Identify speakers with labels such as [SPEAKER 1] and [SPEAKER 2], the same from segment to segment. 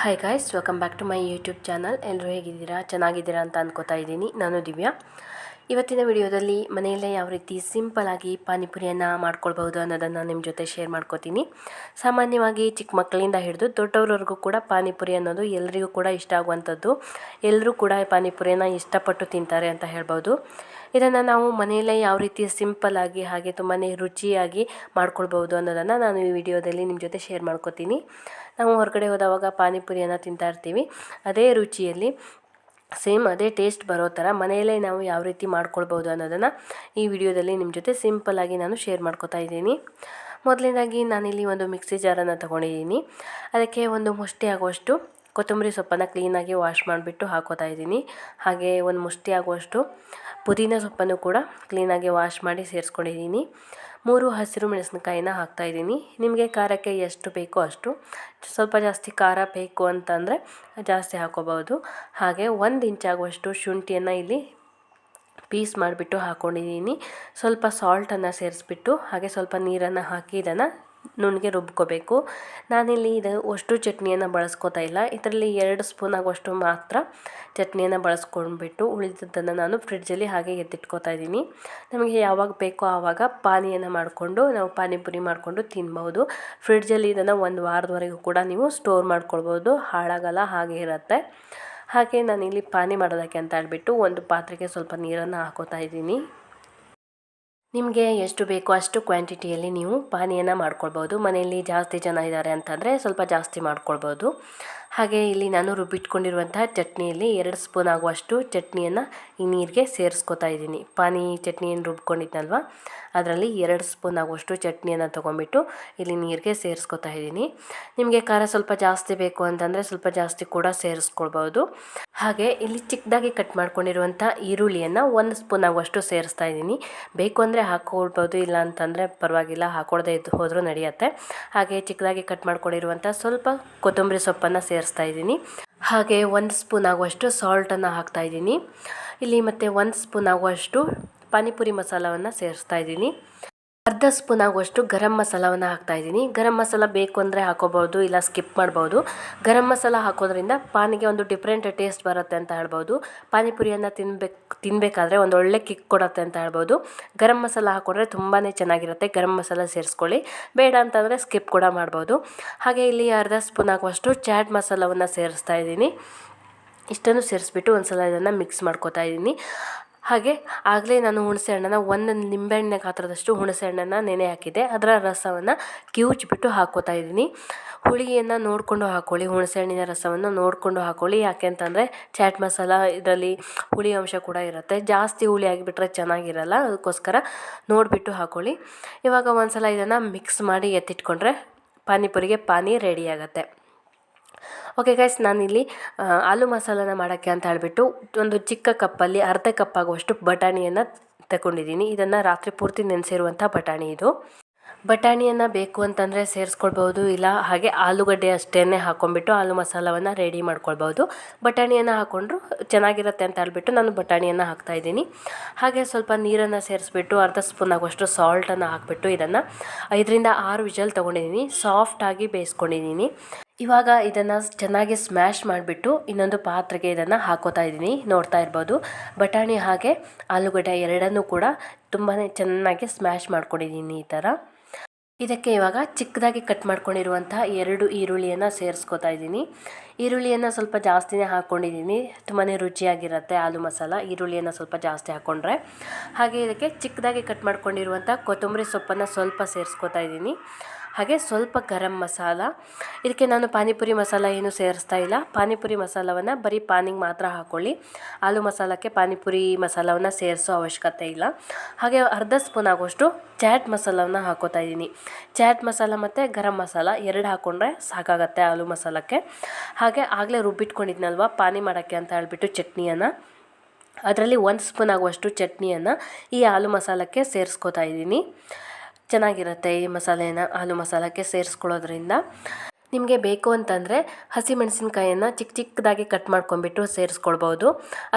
[SPEAKER 1] Hi guys, welcome back to my YouTube channel. ಎಲ್ಲರೂ ಹೇಗಿದ್ದೀರಾ? ಚೆನ್ನಾಗಿದ್ದೀರಾ ಅಂತ ಅಂದ್ಕೋತಾ ಇದ್ದೀನಿ. ನಾನು ದಿವ್ಯಾ. ಇವತ್ತಿನ ವಿಡಿಯೋದಲ್ಲಿ ಮನೆಯಲ್ಲೇ ಯಾವ ರೀತಿ ಸಿಂಪಲಾಗಿ ಪಾನಿಪುರಿಯನ್ನು ಮಾಡ್ಕೊಳ್ಬಹುದು ಅನ್ನೋದನ್ನು ನಿಮ್ಮ ಜೊತೆ ಶೇರ್ ಮಾಡ್ಕೋತೀನಿ. ಸಾಮಾನ್ಯವಾಗಿ ಚಿಕ್ಕ ಮಕ್ಕಳಿಂದ ಹಿಡಿದು ದೊಡ್ಡವ್ರವರೆಗೂ ಕೂಡ ಪಾನಿಪುರಿ ಅನ್ನೋದು ಎಲ್ಲರಿಗೂ ಕೂಡ ಇಷ್ಟ ಆಗುವಂಥದ್ದು. ಎಲ್ಲರೂ ಕೂಡ ಪಾನಿಪುರಿಯನ್ನು ಇಷ್ಟಪಟ್ಟು ತಿಂತಾರೆ ಅಂತ ಹೇಳ್ಬೋದು. ಇದನ್ನು ನಾವು ಮನೆಯಲ್ಲೇ ಯಾವ ರೀತಿ ಸಿಂಪಲ್ಲಾಗಿ ಹಾಗೆ ತುಂಬಾ ರುಚಿಯಾಗಿ ಮಾಡ್ಕೊಳ್ಬೋದು ಅನ್ನೋದನ್ನು ನಾನು ಈ ವಿಡಿಯೋದಲ್ಲಿ ನಿಮ್ಮ ಜೊತೆ ಶೇರ್ ಮಾಡ್ಕೋತೀನಿ. ನಾವು ಹೊರಗಡೆ ಹೋದವಾಗ ಪಾನಿಪುರಿಯನ್ನು ತಿಂತಾ ಇರ್ತೀವಿ. ಅದೇ ರುಚಿಯಲ್ಲಿ ಸೇಮ್ ಅದೇ ಟೇಸ್ಟ್ ಬರೋ ಥರ ಮನೆಯಲ್ಲೇ ನಾವು ಯಾವ ರೀತಿ ಮಾಡ್ಕೊಳ್ಬೋದು ಅನ್ನೋದನ್ನು ಈ ವಿಡಿಯೋದಲ್ಲಿ ನಿಮ್ಮ ಜೊತೆ ಸಿಂಪಲ್ಲಾಗಿ ನಾನು ಶೇರ್ ಮಾಡ್ಕೋತಾ ಇದ್ದೀನಿ. ಮೊದಲನೇದಾಗಿ ನಾನಿಲ್ಲಿ ಒಂದು ಮಿಕ್ಸಿ ಜಾರನ್ನು ತೊಗೊಂಡಿದ್ದೀನಿ. ಅದಕ್ಕೆ ಒಂದು ಮುಷ್ಟಿ ಆಗುವಷ್ಟು ಕೊತ್ತಂಬರಿ ಸೊಪ್ಪನ್ನು ಕ್ಲೀನಾಗಿ ವಾಶ್ ಮಾಡಿಬಿಟ್ಟು ಹಾಕೋತಾ ಇದ್ದೀನಿ. ಹಾಗೆ ಒಂದು ಮುಷ್ಟಿ ಆಗುವಷ್ಟು ಪುದೀನ ಸೊಪ್ಪನ್ನು ಕೂಡ ಕ್ಲೀನಾಗಿ ವಾಶ್ ಮಾಡಿ ಸೇರಿಸ್ಕೊಂಡಿದ್ದೀನಿ. 3 ಹಸಿರು ಮೆಣಸಿನಕಾಯಿನ ಹಾಕ್ತಾಯಿದ್ದೀನಿ. ನಿಮಗೆ ಖಾರಕ್ಕೆ ಎಷ್ಟು ಬೇಕೋ ಅಷ್ಟು, ಸ್ವಲ್ಪ ಜಾಸ್ತಿ ಖಾರ ಬೇಕು ಅಂತಂದರೆ ಜಾಸ್ತಿ ಹಾಕೋಬೋದು. ಹಾಗೆ 1 ಇಂಚಾಗುವಷ್ಟು ಶುಂಠಿಯನ್ನು ಇಲ್ಲಿ ಪೀಸ್ ಮಾಡಿಬಿಟ್ಟು ಹಾಕ್ಕೊಂಡಿದ್ದೀನಿ. ಸ್ವಲ್ಪ ಸಾಲ್ಟನ್ನು ಸೇರಿಸ್ಬಿಟ್ಟು ಹಾಗೆ ಸ್ವಲ್ಪ ನೀರನ್ನು ಹಾಕಿ ಇದನ್ನು ನುಣ್ಣಗೆ ರುಬ್ಕೋಬೇಕು. ನಾನಿಲ್ಲಿ ಅಷ್ಟು ಚಟ್ನಿಯನ್ನು ಬಳಸ್ಕೋತಾ ಇಲ್ಲ. ಇದರಲ್ಲಿ 2 ಸ್ಪೂನ್ ಆಗುವಷ್ಟು ಮಾತ್ರ ಚಟ್ನಿಯನ್ನು ಬಳಸ್ಕೊಂಡ್ಬಿಟ್ಟು ಉಳಿದದ್ದನ್ನು ನಾನು ಫ್ರಿಡ್ಜಲ್ಲಿ ಹಾಗೆ ಎತ್ತಿಟ್ಕೋತಾ ಇದ್ದೀನಿ. ನಮಗೆ ಯಾವಾಗ ಬೇಕೋ ಆವಾಗ ಪಾನಿಯನ್ನು ಮಾಡಿಕೊಂಡು ನಾವು ಪಾನಿಪುರಿ ಮಾಡಿಕೊಂಡು ತಿನ್ಬೋದು. ಫ್ರಿಡ್ಜಲ್ಲಿ ಇದನ್ನು 1 ವಾರದವರೆಗೂ ಕೂಡ ನೀವು ಸ್ಟೋರ್ ಮಾಡ್ಕೊಳ್ಬೋದು, ಹಾಳಾಗಲ್ಲ, ಹಾಗೆ ಇರುತ್ತೆ. ಹಾಗೆ ನಾನಿಲ್ಲಿ ಪಾನಿ ಮಾಡೋದಕ್ಕೆ ಅಂತ ಹೇಳ್ಬಿಟ್ಟು ಒಂದು ಪಾತ್ರೆಗೆ ಸ್ವಲ್ಪ ನೀರನ್ನು ಹಾಕೋತಾ ಇದ್ದೀನಿ. ನಿಮಗೆ ಎಷ್ಟು ಬೇಕೋ ಅಷ್ಟು ಕ್ವಾಂಟಿಟಿಯಲ್ಲಿ ನೀವು ಪಾನಿಯನ್ನು ಮಾಡ್ಕೊಳ್ಬೋದು. ಮನೆಯಲ್ಲಿ ಜಾಸ್ತಿ ಜನ ಇದ್ದಾರೆ ಅಂತಂದರೆ ಸ್ವಲ್ಪ ಜಾಸ್ತಿ ಮಾಡ್ಕೊಳ್ಬೋದು. ಹಾಗೆ ಇಲ್ಲಿ ನಾನು ರುಬ್ಬಿಟ್ಕೊಂಡಿರುವಂತಹ ಚಟ್ನಿಯಲ್ಲಿ 2 ಸ್ಪೂನ್ ಆಗುವಷ್ಟು ಚಟ್ನಿಯನ್ನು ಈ ನೀರಿಗೆ ಸೇರಿಸ್ಕೊತಾ ಇದ್ದೀನಿ. ಪಾನಿ ಚಟ್ನಿಯನ್ನು ರುಬ್ಕೊಂಡಿದ್ನಲ್ವ, ಅದರಲ್ಲಿ 2 ಸ್ಪೂನ್ ಆಗುವಷ್ಟು ಚಟ್ನಿಯನ್ನು ತೊಗೊಂಬಿಟ್ಟು ಇಲ್ಲಿ ನೀರಿಗೆ ಸೇರಿಸ್ಕೊತಾ ಇದ್ದೀನಿ. ನಿಮಗೆ ಖಾರ ಸ್ವಲ್ಪ ಜಾಸ್ತಿ ಬೇಕು ಅಂತಂದರೆ ಸ್ವಲ್ಪ ಜಾಸ್ತಿ ಕೂಡ ಸೇರಿಸ್ಕೊಳ್ಬೋದು. ಹಾಗೆ ಇಲ್ಲಿ ಚಿಕ್ಕದಾಗಿ ಕಟ್ ಮಾಡ್ಕೊಂಡಿರುವಂಥ ಈರುಳ್ಳಿಯನ್ನು 1 ಸ್ಪೂನ್ ಆಗುವಷ್ಟು ಸೇರಿಸ್ತಾ ಇದ್ದೀನಿ. ಬೇಕು ಅಂದರೆ ಹಾಕ್ಕೊಳ್ಬೋದು, ಇಲ್ಲ ಅಂತಂದರೆ ಪರವಾಗಿಲ್ಲ, ಹಾಕ್ಕೊಳ್ದೇ ಇದ್ದು ಹೋದರೂ ನಡೆಯುತ್ತೆ. ಹಾಗೆ ಚಿಕ್ಕದಾಗಿ ಕಟ್ ಮಾಡ್ಕೊಂಡಿರುವಂಥ ಸ್ವಲ್ಪ ಕೊತ್ತಂಬರಿ ಸೊಪ್ಪನ್ನು ಸೇರಿಸ್ತಾ ಇದ್ದೀನಿ. ಹಾಗೆ 1 ಸ್ಪೂನ್ ಆಗುವಷ್ಟು ಸಾಲ್ಟನ್ನು ಹಾಕ್ತಾಯಿದ್ದೀನಿ. ಇಲ್ಲಿ ಮತ್ತು 1 ಸ್ಪೂನ್ ಆಗುವಷ್ಟು ಪಾನಿಪುರಿ ಮಸಾಲವನ್ನು ಸೇರಿಸ್ತಾ ಇದ್ದೀನಿ. ಅರ್ಧ ಸ್ಪೂನ್ ಆಗುವಷ್ಟು ಗರಂ ಮಸಾಲವನ್ನು ಹಾಕ್ತಾಯಿದ್ದೀನಿ. ಗರಂ ಮಸಾಲ ಬೇಕು ಅಂದರೆ ಹಾಕೋಬೋದು, ಇಲ್ಲ ಸ್ಕಿಪ್ ಮಾಡ್ಬೋದು. ಗರಂ ಮಸಾಲ ಹಾಕೋದ್ರಿಂದ ಪಾನಿಗೆ ಒಂದು ಡಿಫ್ರೆಂಟ್ ಟೇಸ್ಟ್ ಬರುತ್ತೆ ಅಂತ ಹೇಳ್ಬೋದು. ಪಾನಿಪುರಿಯನ್ನು ತಿನ್ನಬೇಕಾದ್ರೆ ಒಂದು ಒಳ್ಳೆ ಕಿಕ್ ಕೊಡುತ್ತೆ ಅಂತ ಹೇಳ್ಬೋದು. ಗರಂ ಮಸಾಲ ಹಾಕೊಂಡ್ರೆ ತುಂಬಾ ಚೆನ್ನಾಗಿರುತ್ತೆ. ಗರಂ ಮಸಾಲ ಸೇರಿಸ್ಕೊಳ್ಳಿ, ಬೇಡ ಅಂತಂದರೆ ಸ್ಕಿಪ್ ಕೂಡ ಮಾಡ್ಬೋದು. ಹಾಗೆ ಇಲ್ಲಿ ಅರ್ಧ ಸ್ಪೂನ್ ಆಗುವಷ್ಟು ಚಾಟ್ ಮಸಾಲವನ್ನು ಸೇರಿಸ್ತಾ ಇದ್ದೀನಿ. ಇಷ್ಟನ್ನು ಸೇರಿಸ್ಬಿಟ್ಟು ಒಂದು ಸಲ ಇದನ್ನು ಮಿಕ್ಸ್ ಮಾಡ್ಕೋತಾ ಇದ್ದೀನಿ. ಹಾಗೆ ಆಗಲೇ ನಾನು ಹುಣಸೆ ಹಣ್ಣನ್ನು 1 ನಿಂಬೆಹಣ್ಣೆ ಗಾತ್ರದಷ್ಟು ಹುಣಸೆ ಹಣ್ಣನ್ನು ನೆನೆ ಹಾಕಿದ್ದೆ. ಅದರ ರಸವನ್ನು ಕಿವುಚ್ಬಿಟ್ಟು ಹಾಕ್ಕೋತಾ ಇದ್ದೀನಿ. ಹುಳಿಯನ್ನು ನೋಡಿಕೊಂಡು ಹಾಕ್ಕೊಳ್ಳಿ, ಹುಣಸೆ ಹಣ್ಣಿನ ರಸವನ್ನು ನೋಡಿಕೊಂಡು ಹಾಕ್ಕೊಳ್ಳಿ. ಯಾಕೆ ಅಂತಂದರೆ ಚಾಟ್ ಮಸಾಲ ಇದರಲ್ಲಿ ಹುಳಿ ಅಂಶ ಕೂಡ ಇರುತ್ತೆ. ಜಾಸ್ತಿ ಹುಳಿ ಆಗಿಬಿಟ್ರೆ ಚೆನ್ನಾಗಿರಲ್ಲ, ಅದಕ್ಕೋಸ್ಕರ ನೋಡಿಬಿಟ್ಟು ಹಾಕ್ಕೊಳ್ಳಿ. ಇವಾಗ ಒಂದು ಸಲ ಇದನ್ನು ಮಿಕ್ಸ್ ಮಾಡಿ ಎತ್ತಿಟ್ಕೊಂಡ್ರೆ ಪಾನಿಪುರಿಗೆ ಪಾನಿ ರೆಡಿ ಆಗುತ್ತೆ. ಓಕೆ ಗೈಸ್, ನಾನಿಲ್ಲಿ ಆಲೂ ಮಸಾಲನ ಮಾಡೋಕ್ಕೆ ಅಂತ ಹೇಳ್ಬಿಟ್ಟು ಒಂದು ಚಿಕ್ಕ ಕಪ್ಪಲ್ಲಿ ಅರ್ಧ ಕಪ್ ಆಗುವಷ್ಟು ಬಟಾಣಿಯನ್ನು ತಗೊಂಡಿದ್ದೀನಿ. ಇದನ್ನು ರಾತ್ರಿ ಪೂರ್ತಿ ನೆನೆಸಿರುವಂಥ ಬಟಾಣಿ ಇದು. ಬಟಾಣಿಯನ್ನು ಬೇಕು ಅಂತಂದರೆ ಸೇರಿಸ್ಕೊಳ್ಬೋದು, ಇಲ್ಲ ಹಾಗೆ ಆಲೂಗಡ್ಡೆ ಅಷ್ಟೇ ಹಾಕ್ಕೊಂಬಿಟ್ಟು ಆಲೂ ಮಸಾಲವನ್ನು ರೆಡಿ ಮಾಡ್ಕೊಳ್ಬೋದು. ಬಟಾಣಿಯನ್ನು ಹಾಕ್ಕೊಂಡ್ರು ಚೆನ್ನಾಗಿರುತ್ತೆ ಅಂತ ಹೇಳ್ಬಿಟ್ಟು ನಾನು ಬಟಾಣಿಯನ್ನು ಹಾಕ್ತಾಯಿದ್ದೀನಿ. ಹಾಗೆ ಸ್ವಲ್ಪ ನೀರನ್ನು ಸೇರಿಸ್ಬಿಟ್ಟು ಅರ್ಧ ಸ್ಪೂನ್ ಆಗುವಷ್ಟು ಸಾಲ್ಟನ್ನು ಹಾಕಿಬಿಟ್ಟು ಇದನ್ನು 5ರಿಂದ 6 ವಿಷಲ್ ತೊಗೊಂಡಿದ್ದೀನಿ. ಸಾಫ್ಟಾಗಿ ಬೇಯಿಸ್ಕೊಂಡಿದ್ದೀನಿ. ಇವಾಗ ಇದನ್ನು ಚೆನ್ನಾಗಿ ಸ್ಮ್ಯಾಶ್ ಮಾಡಿಬಿಟ್ಟು ಇನ್ನೊಂದು ಪಾತ್ರೆಗೆ ಇದನ್ನು ಹಾಕೋತಾ ಇದ್ದೀನಿ. ನೋಡ್ತಾ ಇರ್ಬೋದು, ಬಟಾಣಿ ಹಾಗೆ ಆಲೂಗಡ್ಡೆ ಎರಡನ್ನೂ ಕೂಡ ತುಂಬಾ ಚೆನ್ನಾಗಿ ಸ್ಮ್ಯಾಶ್ ಮಾಡ್ಕೊಂಡಿದ್ದೀನಿ ಈ ಥರ. ಇದಕ್ಕೆ ಇವಾಗ ಚಿಕ್ಕದಾಗಿ ಕಟ್ ಮಾಡ್ಕೊಂಡಿರುವಂಥ 2 ಈರುಳ್ಳಿಯನ್ನು ಸೇರಿಸ್ಕೊತಾ ಇದ್ದೀನಿ. ಈರುಳ್ಳಿಯನ್ನು ಸ್ವಲ್ಪ ಜಾಸ್ತಿನೇ ಹಾಕ್ಕೊಂಡಿದ್ದೀನಿ, ತುಂಬಾ ರುಚಿಯಾಗಿರುತ್ತೆ ಆಲೂ ಮಸಾಲ ಈರುಳ್ಳಿಯನ್ನು ಸ್ವಲ್ಪ ಜಾಸ್ತಿ ಹಾಕ್ಕೊಂಡ್ರೆ. ಹಾಗೆ ಇದಕ್ಕೆ ಚಿಕ್ಕದಾಗಿ ಕಟ್ ಮಾಡ್ಕೊಂಡಿರುವಂಥ ಕೊತ್ತಂಬರಿ ಸೊಪ್ಪನ್ನು ಸ್ವಲ್ಪ ಸೇರಿಸ್ಕೊತಾ ಇದ್ದೀನಿ. ಹಾಗೆ ಸ್ವಲ್ಪ ಗರಂ ಮಸಾಲ. ಇದಕ್ಕೆ ನಾನು ಪಾನಿಪುರಿ ಮಸಾಲ ಏನು ಸೇರಿಸ್ತಾ ಇಲ್ಲ. ಪಾನಿಪುರಿ ಮಸಾಲವನ್ನು ಬರೀ ಪಾನಿಗೆ ಮಾತ್ರ ಹಾಕ್ಕೊಳ್ಳಿ. ಆಲೂ ಮಸಾಲಕ್ಕೆ ಪಾನಿಪುರಿ ಮಸಾಲವನ್ನು ಸೇರಿಸೋ ಅವಶ್ಯಕತೆ ಇಲ್ಲ. ಹಾಗೆ ಅರ್ಧ ಸ್ಪೂನ್ ಆಗುವಷ್ಟು ಚಾಟ್ ಮಸಾಲವನ್ನು ಹಾಕೋತಾ ಇದ್ದೀನಿ. ಚಾಟ್ ಮಸಾಲ ಮತ್ತು ಗರಂ ಮಸಾಲ 2 ಹಾಕ್ಕೊಂಡ್ರೆ ಸಾಕಾಗತ್ತೆ ಆಲೂ ಮಸಾಲಕ್ಕೆ. ಹಾಗೆ ಆಗಲೇ ರುಬ್ಬಿಟ್ಕೊಂಡಿದ್ನಲ್ವ ಪಾನಿ ಮಾಡೋಕ್ಕೆ ಅಂತ ಹೇಳ್ಬಿಟ್ಟು ಚಟ್ನಿಯನ್ನು, ಅದರಲ್ಲಿ 1 ಸ್ಪೂನ್ ಆಗುವಷ್ಟು ಚಟ್ನಿಯನ್ನು ಈ ಆಲೂ ಮಸಾಲಕ್ಕೆ ಸೇರಿಸ್ಕೊತಾ ಇದ್ದೀನಿ. ಚೆನ್ನಾಗಿರುತ್ತೆ ಈ ಮಸಾಲೆನ ಆಲೂ ಮಸಾಲಕ್ಕೆ ಸೇರಿಸ್ಕೊಳ್ಳೋದ್ರಿಂದ. ನಿಮಗೆ ಬೇಕು ಅಂತಂದರೆ ಹಸಿಮೆಣಸಿನ್ಕಾಯನ್ನು ಚಿಕ್ಕ ಚಿಕ್ಕದಾಗಿ ಕಟ್ ಮಾಡ್ಕೊಂಬಿಟ್ಟು ಸೇರಿಸ್ಕೊಳ್ಬೋದು,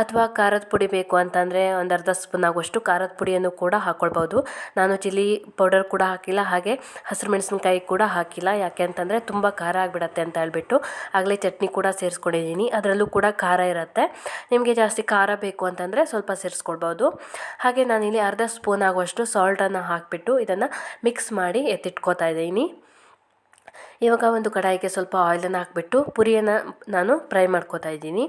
[SPEAKER 1] ಅಥವಾ ಖಾರದ ಪುಡಿ ಬೇಕು ಅಂತಂದರೆ ಒಂದು ಅರ್ಧ ಸ್ಪೂನ್ ಆಗುವಷ್ಟು ಖಾರದ ಪುಡಿಯನ್ನು ಕೂಡ ಹಾಕ್ಕೊಳ್ಬೋದು. ನಾನು ಚಿಲ್ಲಿ ಪೌಡರ್ ಕೂಡ ಹಾಕಿಲ್ಲ, ಹಾಗೆ ಹಸಿರು ಮೆಣಸಿನ್ಕಾಯಿ ಕೂಡ ಹಾಕಿಲ್ಲ. ಯಾಕೆ ಅಂತಂದರೆ ತುಂಬ ಖಾರ ಆಗಿಬಿಡತ್ತೆ ಅಂತ ಹೇಳ್ಬಿಟ್ಟು ಆಗಲೇ ಚಟ್ನಿ ಕೂಡ ಸೇರಿಸ್ಕೊಂಡಿದ್ದೀನಿ, ಅದರಲ್ಲೂ ಕೂಡ ಖಾರ ಇರುತ್ತೆ. ನಿಮಗೆ ಜಾಸ್ತಿ ಖಾರ ಬೇಕು ಅಂತಂದರೆ ಸ್ವಲ್ಪ ಸೇರಿಸ್ಕೊಳ್ಬೋದು. ಹಾಗೆ ನಾನಿಲ್ಲಿ ಅರ್ಧ ಸ್ಪೂನ್ ಆಗುವಷ್ಟು ಸಾಲ್ಟನ್ನು ಹಾಕಿಬಿಟ್ಟು ಇದನ್ನು ಮಿಕ್ಸ್ ಮಾಡಿ ಎತ್ತಿಟ್ಕೋತಾ ಇದ್ದೀನಿ. ಇವಾಗ ಒಂದು ಕಡಾಯಿಗೆ ಸ್ವಲ್ಪ ಆಯಿಲನ್ನು ಹಾಕಿಬಿಟ್ಟು ಪುರಿಯನ್ನು ನಾನು ಫ್ರೈ ಮಾಡ್ಕೋತಾ ಇದ್ದೀನಿ.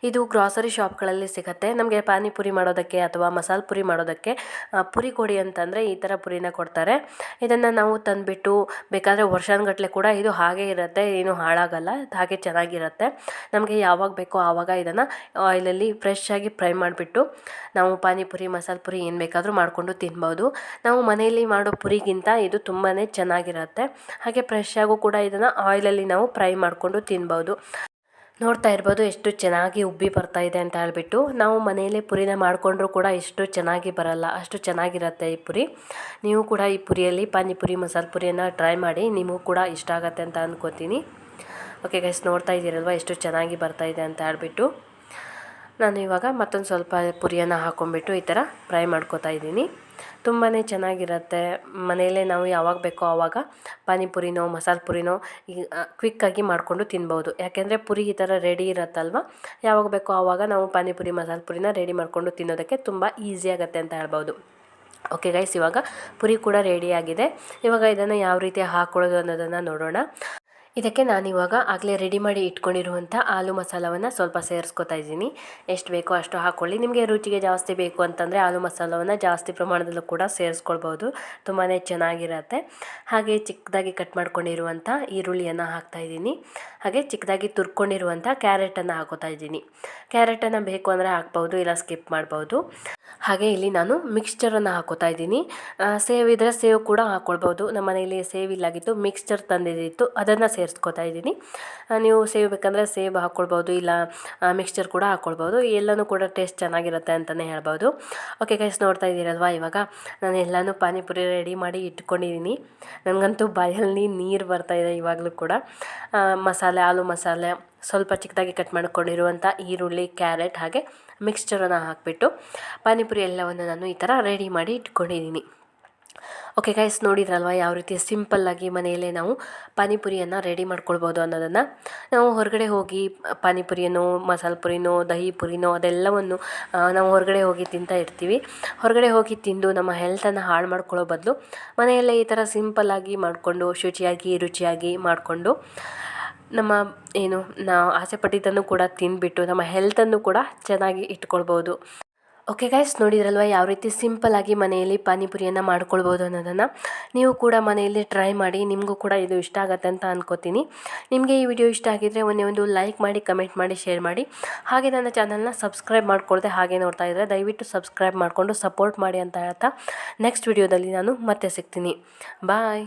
[SPEAKER 1] ಇದು ಗ್ರಾಸರಿ ಶಾಪ್ಗಳಲ್ಲಿ ಸಿಗುತ್ತೆ. ನಮಗೆ ಪಾನಿಪುರಿ ಮಾಡೋದಕ್ಕೆ ಅಥವಾ ಮಸಾಲೆ ಪುರಿ ಮಾಡೋದಕ್ಕೆ ಪುರಿ ಕೊಡಿ ಅಂತಂದರೆ ಈ ಥರ ಪುರಿನ ಕೊಡ್ತಾರೆ. ಇದನ್ನು ನಾವು ತಂದುಬಿಟ್ಟು ಬೇಕಾದರೆ ವರ್ಷಾನುಗಟ್ಟಲೆ ಕೂಡ ಇದು ಹಾಗೇ ಇರುತ್ತೆ, ಏನು ಹಾಳಾಗಲ್ಲ, ಹಾಗೆ ಚೆನ್ನಾಗಿರುತ್ತೆ. ನಮಗೆ ಯಾವಾಗ ಬೇಕೋ ಆವಾಗ ಇದನ್ನು ಆಯಿಲಲ್ಲಿ ಫ್ರೆಶ್ ಆಗಿ ಫ್ರೈ ಮಾಡಿಬಿಟ್ಟು ನಾವು ಪಾನಿಪುರಿ ಮಸಾಲೆ ಪುರಿ ಏನು ಬೇಕಾದರೂ ಮಾಡಿಕೊಂಡು ತಿನ್ಬೋದು. ನಾವು ಮನೆಯಲ್ಲಿ ಮಾಡೋ ಪುರಿಗಿಂತ ಇದು ತುಂಬಾ ಚೆನ್ನಾಗಿರುತ್ತೆ. ಹಾಗೆ ಫ್ರೆಶ್ ಆಗು ಕೂಡ ಇದನ್ನು ಆಯಿಲಲ್ಲಿ ನಾವು ಫ್ರೈ ಮಾಡಿಕೊಂಡು ತಿನ್ಬೋದು. ನೋಡ್ತಾ ಇರ್ಬೋದು ಎಷ್ಟು ಚೆನ್ನಾಗಿ ಉಬ್ಬಿ ಬರ್ತಾ ಇದೆ ಅಂತ ಹೇಳ್ಬಿಟ್ಟು. ನಾವು ಮನೆಯಲ್ಲೇ ಪುರಿನ ಮಾಡಿಕೊಂಡ್ರೂ ಕೂಡ ಎಷ್ಟು ಚೆನ್ನಾಗಿ ಬರಲ್ಲ, ಅಷ್ಟು ಚೆನ್ನಾಗಿರುತ್ತೆ ಈ ಪುರಿ. ನೀವು ಕೂಡ ಈ ಪುರಿಯಲ್ಲಿ ಪಾನಿಪುರಿ ಮಸಾಲೆ ಪುರಿಯನ್ನು ಟ್ರೈ ಮಾಡಿ, ನಿಮಗೂ ಕೂಡ ಇಷ್ಟ ಆಗುತ್ತೆ ಅಂತ ಅಂದ್ಕೋತೀನಿ. ಓಕೆ ಗೈಸ್, ನೋಡ್ತಾ ಇದ್ದೀರಲ್ವ ಎಷ್ಟು ಚೆನ್ನಾಗಿ ಬರ್ತಾ ಇದೆ ಅಂತ ಹೇಳ್ಬಿಟ್ಟು. ನಾನು ಇವಾಗ ಮತ್ತೊಂದು ಸ್ವಲ್ಪ ಪುರಿಯನ್ನು ಹಾಕ್ಕೊಂಬಿಟ್ಟು ಈ ಥರ ಫ್ರೈ ಮಾಡ್ಕೋತಾ ಇದ್ದೀನಿ. ತುಂಬಾ ಚೆನ್ನಾಗಿರುತ್ತೆ. ಮನೆಯಲ್ಲೇ ನಾವು ಯಾವಾಗ ಬೇಕೋ ಆವಾಗ ಪಾನಿಪುರಿನೋ ಮಸಾಲೆ ಪುರಿನೋ ಈಗ ಕ್ವಿಕ್ಕಾಗಿ ಮಾಡಿಕೊಂಡು ತಿನ್ಬೋದು. ಯಾಕೆಂದರೆ ಪುರಿ ಈ ಥರ ರೆಡಿ ಇರುತ್ತಲ್ವ, ಯಾವಾಗ ಬೇಕೋ ಆವಾಗ ನಾವು ಪಾನಿಪುರಿ ಮಸಾಲೆ ಪುರಿನ ರೆಡಿ ಮಾಡಿಕೊಂಡು ತಿನ್ನೋದಕ್ಕೆ ತುಂಬ ಈಸಿ ಆಗುತ್ತೆ ಅಂತ ಹೇಳ್ಬೋದು. ಓಕೆ ಗೈಸ್, ಇವಾಗ ಪುರಿ ಕೂಡ ರೆಡಿಯಾಗಿದೆ. ಇವಾಗ ಇದನ್ನು ಯಾವ ರೀತಿ ಹಾಕ್ಕೊಳ್ಳೋದು ಅನ್ನೋದನ್ನು ನೋಡೋಣ. ಇದಕ್ಕೆ ನಾನಿವಾಗ ಆಗಲೇ ರೆಡಿ ಮಾಡಿ ಇಟ್ಕೊಂಡಿರುವಂಥ ಆಲೂ ಮಸಾಲವನ್ನು ಸ್ವಲ್ಪ ಸೇರಿಸ್ಕೊತಾ ಇದ್ದೀನಿ. ಎಷ್ಟು ಬೇಕೋ ಅಷ್ಟು ಹಾಕ್ಕೊಳ್ಳಿ. ನಿಮಗೆ ರುಚಿಗೆ ಜಾಸ್ತಿ ಬೇಕು ಅಂತಂದರೆ ಆಲೂ ಮಸಾಲವನ್ನು ಜಾಸ್ತಿ ಪ್ರಮಾಣದಲ್ಲೂ ಕೂಡ ಸೇರಿಸ್ಕೊಳ್ಬೋದು, ತುಂಬಾ ಚೆನ್ನಾಗಿರುತ್ತೆ. ಹಾಗೆ ಚಿಕ್ಕದಾಗಿ ಕಟ್ ಮಾಡ್ಕೊಂಡಿರುವಂಥ ಈರುಳ್ಳಿಯನ್ನು ಹಾಕ್ತಾಯಿದ್ದೀನಿ. ಹಾಗೆ ಚಿಕ್ಕದಾಗಿ ತುರ್ಕೊಂಡಿರುವಂಥ ಕ್ಯಾರೆಟನ್ನು ಹಾಕೋತಾ ಇದ್ದೀನಿ. ಕ್ಯಾರೆಟನ್ನು ಬೇಕು ಅಂದರೆ ಹಾಕ್ಬೋದು, ಇಲ್ಲ ಸ್ಕಿಪ್ ಮಾಡ್ಬೋದು. ಹಾಗೆ ಇಲ್ಲಿ ನಾನು ಮಿಕ್ಸ್ಚರನ್ನು ಹಾಕೋತಾ ಇದ್ದೀನಿ. ಸೇವ್ ಇದ್ದರೆ ಸೇವ್ ಕೂಡ ಹಾಕ್ಕೊಳ್ಬೋದು. ನಮ್ಮ ಮನೆಯಲ್ಲಿ ಸೇವ್ ಇಲ್ಲಾಗಿತ್ತು, ಮಿಕ್ಸ್ಚರ್ ತಂದಿದ್ದಿತ್ತು, ಅದನ್ನು ಸೇರಿಸ್ಕೊತಾ ಇದ್ದೀನಿ. ನೀವು ಸೇವ್ ಬೇಕಂದರೆ ಸೇವ್ ಹಾಕ್ಕೊಳ್ಬೋದು, ಇಲ್ಲ ಮಿಕ್ಸ್ಚರ್ ಕೂಡ ಹಾಕ್ಕೊಳ್ಬೋದು. ಎಲ್ಲನೂ ಕೂಡ ಟೇಸ್ಟ್ ಚೆನ್ನಾಗಿರುತ್ತೆ ಅಂತಲೇ ಹೇಳ್ಬೋದು. ಓಕೆ ಗೈಸ್, ನೋಡ್ತಾ ಇದ್ದೀರಲ್ವ, ಇವಾಗ ನಾನು ಎಲ್ಲನೂ ಪಾನಿಪುರಿ ರೆಡಿ ಮಾಡಿ ಇಟ್ಕೊಂಡಿದ್ದೀನಿ. ನನಗಂತೂ ಬಾಯಲ್ಲಿ ನೀರು ಬರ್ತಾಯಿದೆ ಇವಾಗಲೂ ಕೂಡ. ಆಲೂ ಮಸಾಲೆ, ಸ್ವಲ್ಪ ಚಿಕ್ಕದಾಗಿ ಕಟ್ ಮಾಡ್ಕೊಂಡಿರುವಂಥ ಈರುಳ್ಳಿ, ಕ್ಯಾರೆಟ್ ಹಾಗೆ ಮಿಕ್ಸ್ಚರನ್ನು ಹಾಕಿಬಿಟ್ಟು ಪಾನಿಪುರಿ ಎಲ್ಲವನ್ನು ನಾನು ಈ ಥರ ರೆಡಿ ಮಾಡಿ ಇಟ್ಕೊಂಡಿದ್ದೀನಿ. ಓಕೆ ಗೈಸ್, ನೋಡಿದ್ರಲ್ವ ಯಾವ ರೀತಿ ಸಿಂಪಲ್ಲಾಗಿ ಮನೆಯಲ್ಲೇ ನಾವು ಪಾನಿಪುರಿಯನ್ನು ರೆಡಿ ಮಾಡ್ಕೊಳ್ಬೋದು ಅನ್ನೋದನ್ನು. ನಾವು ಹೊರಗಡೆ ಹೋಗಿ ಪಾನಿಪುರಿಯನ್ನು, ಮಸಾಲೆ ಪುರಿನೋ, ದಹಿ ಪುರಿನೋ ಅದೆಲ್ಲವನ್ನು ನಾವು ಹೊರಗಡೆ ಹೋಗಿ ತಿಂತಾ ಇರ್ತೀವಿ. ಹೊರಗಡೆ ಹೋಗಿ ತಿಂದು ನಮ್ಮ ಹೆಲ್ತನ್ನು ಹಾಳು ಮಾಡ್ಕೊಳ್ಳೋ ಬದಲು ಮನೆಯಲ್ಲೇ ಈ ಥರ ಸಿಂಪಲ್ಲಾಗಿ ಮಾಡಿಕೊಂಡು ಶುಚಿಯಾಗಿ ರುಚಿಯಾಗಿ ಮಾಡಿಕೊಂಡು ನಾವು ಆಸೆ ಪಟ್ಟಿದ್ದನ್ನು ಕೂಡ ತಿಂದುಬಿಟ್ಟು ನಮ್ಮ ಹೆಲ್ತನ್ನು ಕೂಡ ಚೆನ್ನಾಗಿ ಇಟ್ಕೊಳ್ಬೋದು. ಓಕೆ ಗೈಸ್, ನೋಡಿದ್ರಲ್ವ ಯಾವ ರೀತಿ ಸಿಂಪಲ್ಲಾಗಿ ಮನೆಯಲ್ಲಿ ಪಾನಿಪುರಿಯನ್ನು ಮಾಡ್ಕೊಳ್ಬೋದು ಅನ್ನೋದನ್ನು. ನೀವು ಕೂಡ ಮನೆಯಲ್ಲಿ ಟ್ರೈ ಮಾಡಿ, ನಿಮಗೂ ಕೂಡ ಇದು ಇಷ್ಟ ಆಗುತ್ತೆ ಅಂತ ಅಂದ್ಕೋತೀನಿ. ನಿಮಗೆ ಈ ವಿಡಿಯೋ ಇಷ್ಟ ಆಗಿದ್ದರೆ ಒಂದು ಲೈಕ್ ಮಾಡಿ, ಕಮೆಂಟ್ ಮಾಡಿ, ಶೇರ್ ಮಾಡಿ. ಹಾಗೆ ನನ್ನ ಚಾನಲ್ನ ಸಬ್ಸ್ಕ್ರೈಬ್ ಮಾಡ್ಕೊಳ್ದೆ ಹಾಗೆ ನೋಡ್ತಾ ಇದ್ದರೆ ದಯವಿಟ್ಟು ಸಬ್ಸ್ಕ್ರೈಬ್ ಮಾಡಿಕೊಂಡು ಸಪೋರ್ಟ್ ಮಾಡಿ ಅಂತ ಹೇಳ್ತಾ ನೆಕ್ಸ್ಟ್ ವಿಡಿಯೋದಲ್ಲಿ ನಾನು ಮತ್ತೆ ಸಿಗ್ತೀನಿ. ಬಾಯ್.